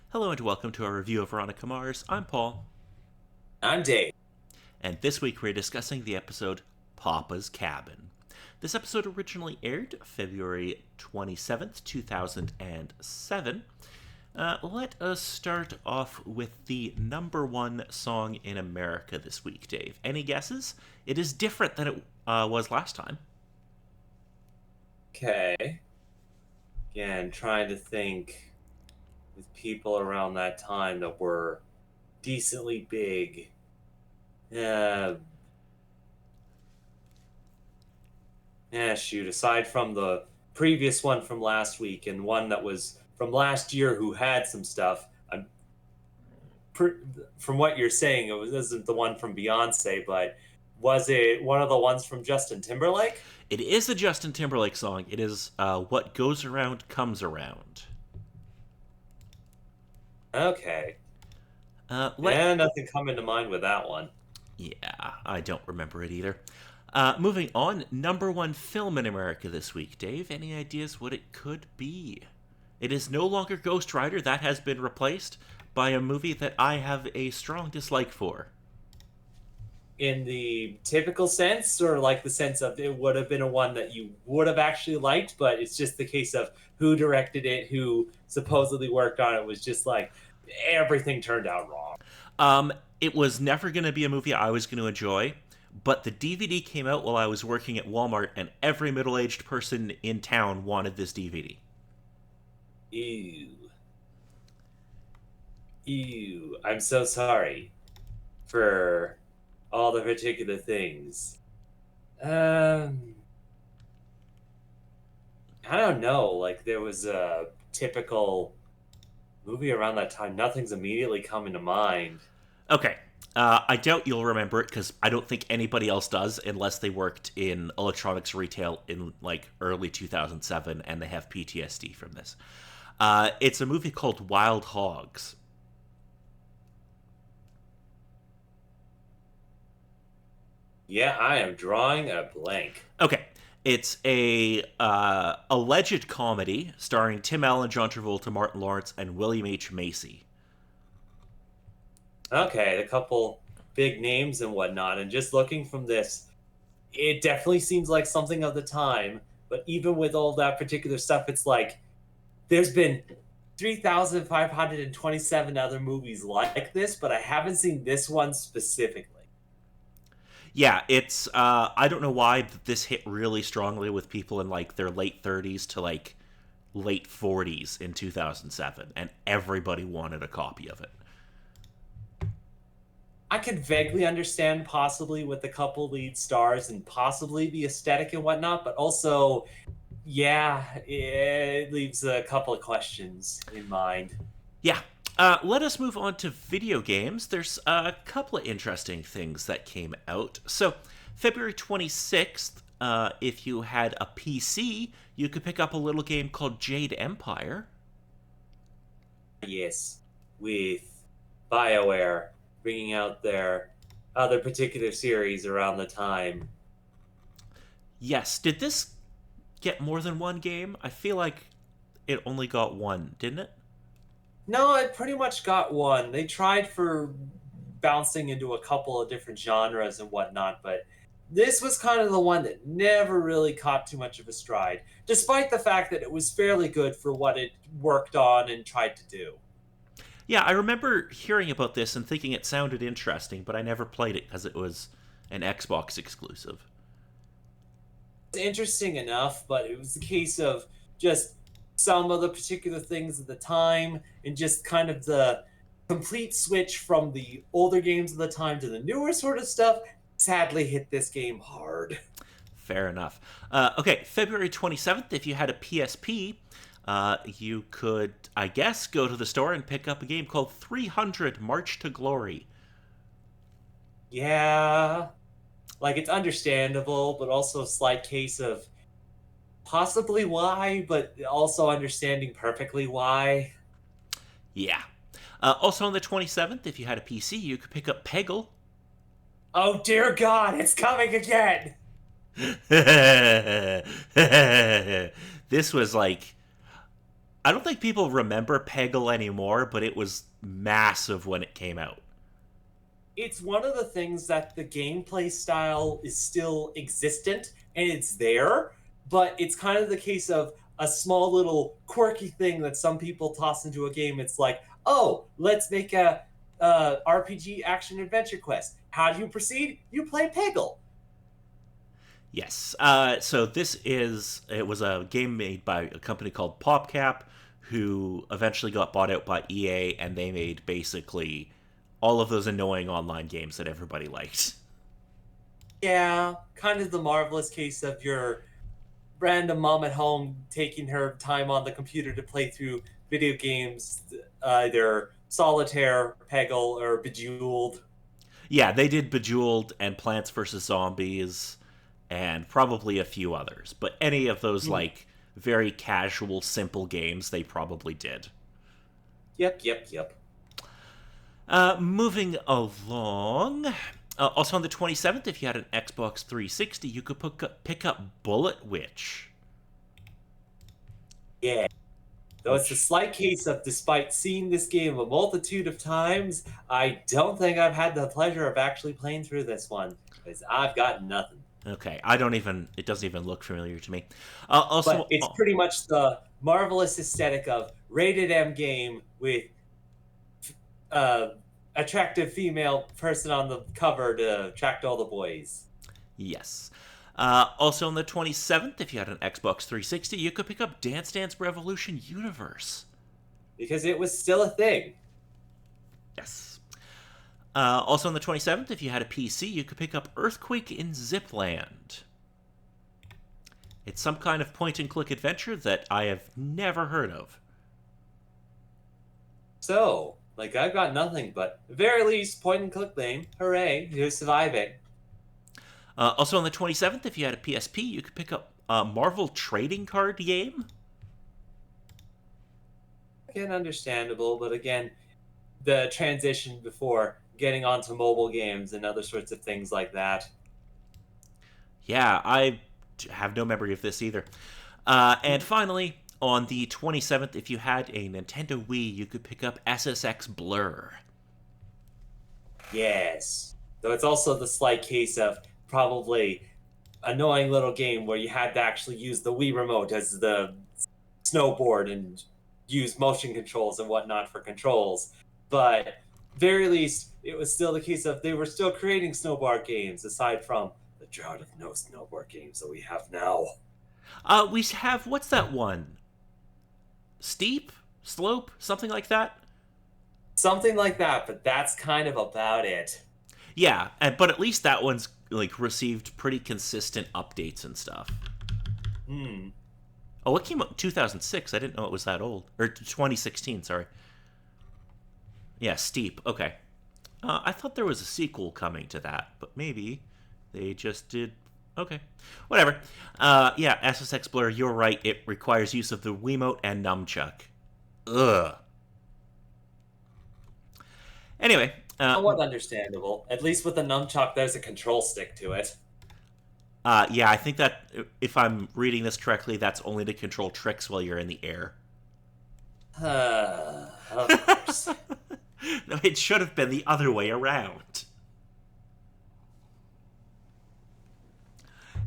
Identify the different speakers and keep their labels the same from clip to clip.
Speaker 1: Hello and welcome to our review of Veronica Mars. I'm Paul,
Speaker 2: I'm Dave.
Speaker 1: and this week we're discussing the episode Papa's Cabin. This episode originally aired February 27th, 2007. Let us start off with the number one song in America this week, Dave. Any guesses? It is different than it was last time.
Speaker 2: Okay. Again, trying to think with people around that time that were decently big. Uh, shoot. Aside from the previous one from last week and one that was from last year who had some stuff, pre- from what you're saying, isn't the one from Beyonce, but was it one of the ones from Justin Timberlake?
Speaker 1: It is a Justin Timberlake song. It is What Goes Around Comes Around.
Speaker 2: Okay.
Speaker 1: Let
Speaker 2: Nothing coming to mind with that one.
Speaker 1: Yeah, I don't remember it either. Moving on, number one film in America this week. Dave, any ideas what it could be? It is no longer Ghost Rider. That has been replaced by a movie that I have a strong dislike for.
Speaker 2: In the typical sense, or like the sense of it would have been a one that you would have actually liked, but it's just the case of who directed it, who supposedly worked on it, was just like everything turned out wrong.
Speaker 1: Um, it was never going to be a movie I was going to enjoy, but the DVD came out while I was working at Walmart, and every middle aged person in town wanted this DVD.
Speaker 2: Ew. Ew. I'm so sorry for all the particular things. Um, I don't know. Like, there was a typical movie around that time. Nothing's immediately coming to mind.
Speaker 1: Okay. I doubt you'll remember it because I don't think anybody else does unless they worked in electronics retail in like early 2007 and they have PTSD from this. It's a movie called Wild Hogs.
Speaker 2: Yeah, I am drawing a blank.
Speaker 1: Okay. It's a alleged comedy starring Tim Allen, John Travolta, Martin Lawrence, and William H. Macy.
Speaker 2: Okay, a couple big names and whatnot. And just looking from this, it definitely seems like something of the time. But even with all that particular stuff, it's like there's been 3,527 other movies like this, but I haven't seen this one specifically.
Speaker 1: Yeah, it's I don't know why this hit really strongly with people in like their late 30s to like late 40s in 2007, and everybody wanted a copy of it.
Speaker 2: I could vaguely understand possibly with the couple lead stars and possibly the aesthetic and whatnot, but also, yeah, it leaves a couple of questions in mind.
Speaker 1: Yeah. Let us move on to video games. There's a couple of interesting things that came out. So, February 26th, if you had a PC, you could pick up a little game called Jade Empire.
Speaker 2: Yes, with BioWare bringing out their other particular series around the time.
Speaker 1: Yes. Did this get more than one game? I feel like it only got one, didn't it?
Speaker 2: No, it pretty much got one. They tried for bouncing into a couple of different genres and whatnot, but this was kind of the one that never really caught too much of a stride, despite the fact that it was fairly good for what it worked on and tried to do.
Speaker 1: Yeah, I remember hearing about this and thinking it sounded interesting, but I never played it because it was an Xbox exclusive.
Speaker 2: It's interesting enough, but it was a case of just some of the particular things at the time and just kind of the complete switch from the older games of the time to the newer sort of stuff sadly hit this game hard.
Speaker 1: Fair enough. Okay, February 27th, if you had a PSP, you could, I guess, go to the store and pick up a game called 300 March to Glory.
Speaker 2: Yeah, like it's understandable, but also a slight case of possibly why, but also understanding perfectly why.
Speaker 1: Yeah. Also on the 27th, if you had a PC, you could pick up Peggle.
Speaker 2: Oh dear God, it's coming again!
Speaker 1: This was like I don't think people remember Peggle anymore, but it was massive when it came out.
Speaker 2: It's one of the things that the gameplay style is still existent and it's there, but it's kind of the case of a small little quirky thing that some people toss into a game. It's like, oh, let's make a RPG action adventure quest. How do you proceed? You play Peggle.
Speaker 1: Yes. So it was a game made by a company called PopCap, who eventually got bought out by EA, and they made basically all of those annoying online games that everybody liked.
Speaker 2: Yeah, kind of the marvelous case of your random mom at home taking her time on the computer to play through video games, either Solitaire, Peggle, or Bejeweled.
Speaker 1: Yeah, they did Bejeweled and Plants vs. Zombies and probably a few others. But any of those, like, very casual, simple games, they probably did.
Speaker 2: Yep.
Speaker 1: Moving along. Also on the 27th, if you had an Xbox 360, you could pick up Bullet Witch.
Speaker 2: Yeah. Though it's a slight case of, despite seeing this game a multitude of times, I don't think I've had the pleasure of actually playing through this one, because I've got nothing.
Speaker 1: Okay, it doesn't even look familiar to me. Also,
Speaker 2: But it's pretty much the marvelous aesthetic of rated M game with attractive female person on the cover to attract all the boys.
Speaker 1: yes. Also on the 27th, if you had an Xbox 360, you could pick up Dance Dance Revolution Universe.
Speaker 2: Because it was still a thing.
Speaker 1: Yes. Also on the 27th, if you had a PC, you could pick up Earthquake in Zipland. It's some kind of point-and-click adventure that I have never heard of.
Speaker 2: So, like, I've got nothing but, at the very least, point-and-click game. Hooray, you're surviving.
Speaker 1: Also on the 27th, if you had a PSP, you could pick up a Marvel trading card game.
Speaker 2: Again, understandable, but again, the transition before getting onto mobile games and other sorts of things like that.
Speaker 1: Yeah, I have no memory of this either. And finally, on the 27th, if you had a Nintendo Wii, you could pick up SSX Blur.
Speaker 2: Yes. Though it's also the slight case of probably annoying little game where you had to actually use the Wii remote as the snowboard and use motion controls and whatnot for controls. But very least, it was still the case of they were still creating snowboard games aside from the drought of no snowboard games that we have now.
Speaker 1: We have, what's that one? Steep? Slope? Something like that?
Speaker 2: Something like that, but that's kind of about it.
Speaker 1: Yeah, but at least that one's like received pretty consistent updates and stuff. Oh, it came out in 2006. I didn't know it was that old. Or 2016, sorry. Yeah, Steep. Okay. I thought there was a sequel coming to that, but maybe they just did. Okay. Whatever. Yeah, SSX Blur, you're right. It requires use of the Wiimote and Nunchuck. Ugh. Anyway.
Speaker 2: Somewhat understandable. At least with the nunchuck, there's a control stick to it.
Speaker 1: Yeah, I think that if I'm reading this correctly, that's only to control tricks while you're in the air.
Speaker 2: Of course.
Speaker 1: No, it should have been the other way around.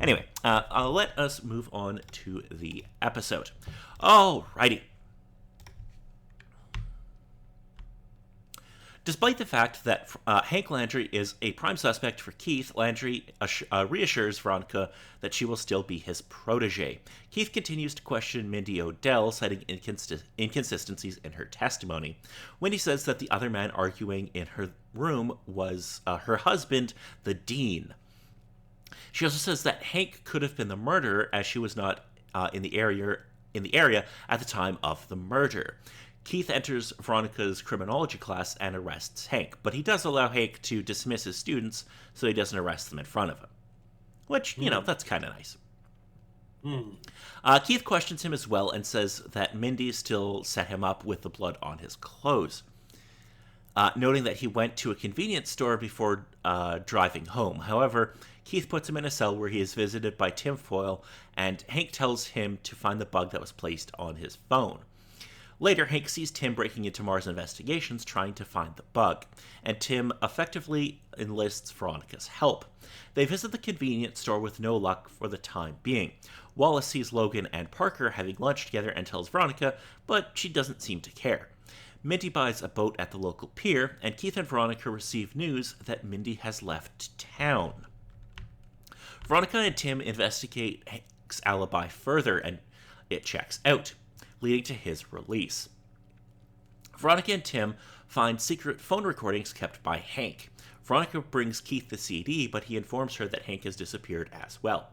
Speaker 1: Anyway, let us move on to the episode. Alrighty. Despite the fact that Hank Landry is a prime suspect for Keith, Landry reassures Veronica that she will still be his protege. Keith continues to question Mindy O'Dell, citing inconsistencies in her testimony. Wendy says that the other man arguing in her room was her husband, the dean. She also says that Hank could have been the murderer, as she was not in the area at the time of the murder. Keith enters Veronica's criminology class and arrests Hank, but he does allow Hank to dismiss his students so he doesn't arrest them in front of him. Which, that's kind of nice. Keith questions him as well and says that Mindy still set him up with the blood on his clothes, noting that he went to a convenience store before driving home. However, Keith puts him in a cell where he is visited by tinfoil, and Hank tells him to find the bug that was placed on his phone. Later, Hank sees Tim breaking into Mars investigations trying to find the bug, and Tim effectively enlists Veronica's help. They visit the convenience store with no luck for the time being. Wallace sees Logan and Parker having lunch together and tells Veronica, but she doesn't seem to care. Mindy buys a boat at the local pier, and Keith and Veronica receive news that Mindy has left town. Veronica and Tim investigate Hank's alibi further, and it checks out, leading to his release. Veronica and Tim find secret phone recordings kept by Hank. Veronica brings Keith the CD, but he informs her that Hank has disappeared as well.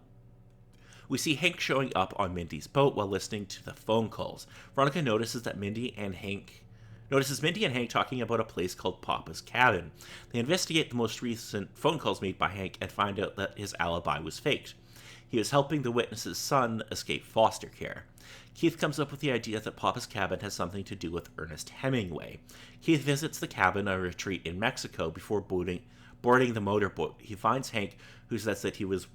Speaker 1: We see Hank showing up on Mindy's boat while listening to the phone calls. Veronica notices Mindy and Hank talking about a place called Papa's Cabin. They investigate the most recent phone calls made by Hank and find out that his alibi was faked. He was helping the witness's son escape foster care. Keith comes up with the idea that Papa's Cabin has something to do with Ernest Hemingway. Keith visits the cabin, a retreat in Mexico, before boarding the motorboat. He finds Hank, who says that he was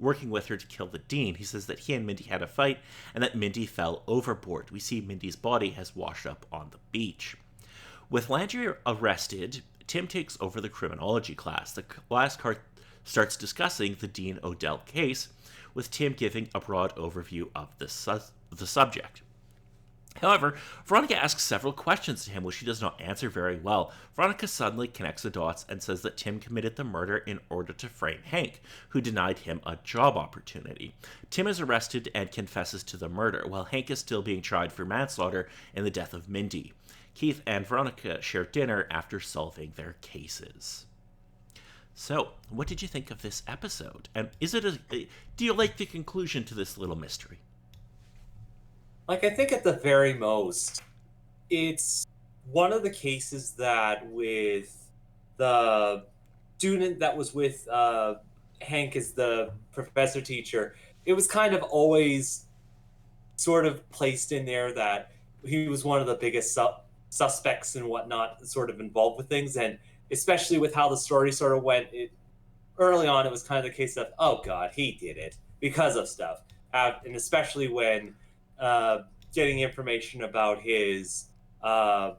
Speaker 1: working with her to kill the dean. He says that he and Mindy had a fight and that Mindy fell overboard. We see Mindy's body has washed up on the beach. With Landry arrested, Tim takes over the criminology class. The class starts discussing the Dean Odell case, with Tim giving a broad overview of the subject. However, Veronica asks several questions to him, which he does not answer very well. Veronica suddenly connects the dots and says that Tim committed the murder in order to frame Hank, who denied him a job opportunity. Tim is arrested and confesses to the murder, while Hank is still being tried for manslaughter in the death of Mindy. Keith and Veronica share dinner after solving their cases. So, what did you think of this episode? And do you like the conclusion to this little mystery?
Speaker 2: Like, I think at the very most, it's one of the cases that with the student that was with Hank as the professor teacher, it was kind of always sort of placed in there that he was one of the biggest suspects and whatnot, sort of involved with things. And especially with how the story sort of went, early on, it was kind of the case of, oh God, he did it because of stuff. And especially when getting information about his not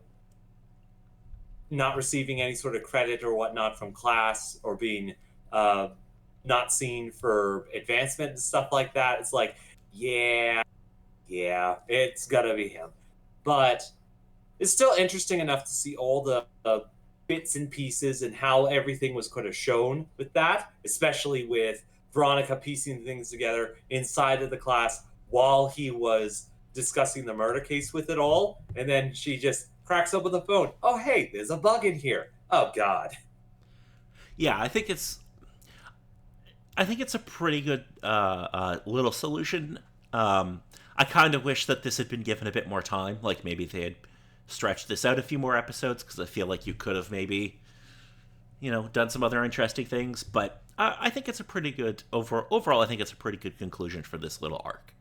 Speaker 2: receiving any sort of credit or whatnot from class, or being not seen for advancement and stuff like that. It's like, yeah, it's gotta be him. But it's still interesting enough to see all the bits and pieces and how everything was kind of shown with that, especially with Veronica piecing things together inside of the class while he was discussing the murder case with it all. And then she just cracks open the phone. Oh, hey, there's a bug in here. Oh, God.
Speaker 1: Yeah, I think it's a pretty good little solution. I kind of wish that this had been given a bit more time. Like, maybe they had stretched this out a few more episodes, because I feel like you could have maybe, done some other interesting things. But I think it's a pretty good, overall, I think it's a pretty good conclusion for this little arc.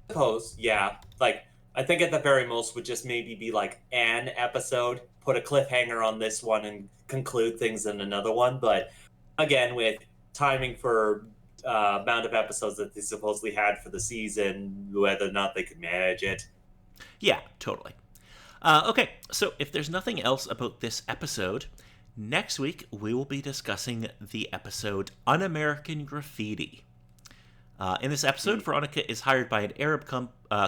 Speaker 2: Suppose, yeah. Like, I think at the very most would just maybe be like an episode, put a cliffhanger on this one and conclude things in another one. But again, with timing for amount of episodes that they supposedly had for the season, whether or not they could manage it.
Speaker 1: Yeah, totally. Okay, so if there's nothing else about this episode, next week we will be discussing the episode Un-American Graffiti. In this episode, Veronica is hired by an Arab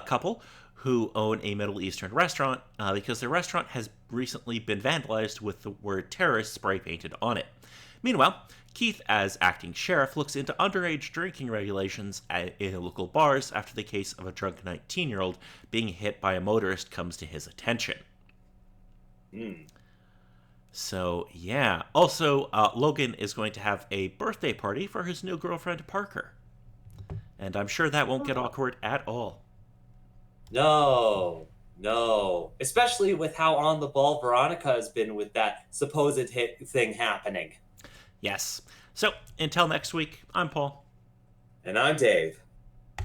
Speaker 1: couple who own a Middle Eastern restaurant because their restaurant has recently been vandalized with the word terrorist spray painted on it. Meanwhile, Keith, as acting sheriff, looks into underage drinking regulations in local bars after the case of a drunk 19-year-old being hit by a motorist comes to his attention. So, yeah. Also, Logan is going to have a birthday party for his new girlfriend, Parker. And I'm sure that won't get awkward at all.
Speaker 2: No. Especially with how on the ball Veronica has been with that supposed hit thing happening.
Speaker 1: Yes. So, until next week, I'm Paul.
Speaker 2: And I'm Dave.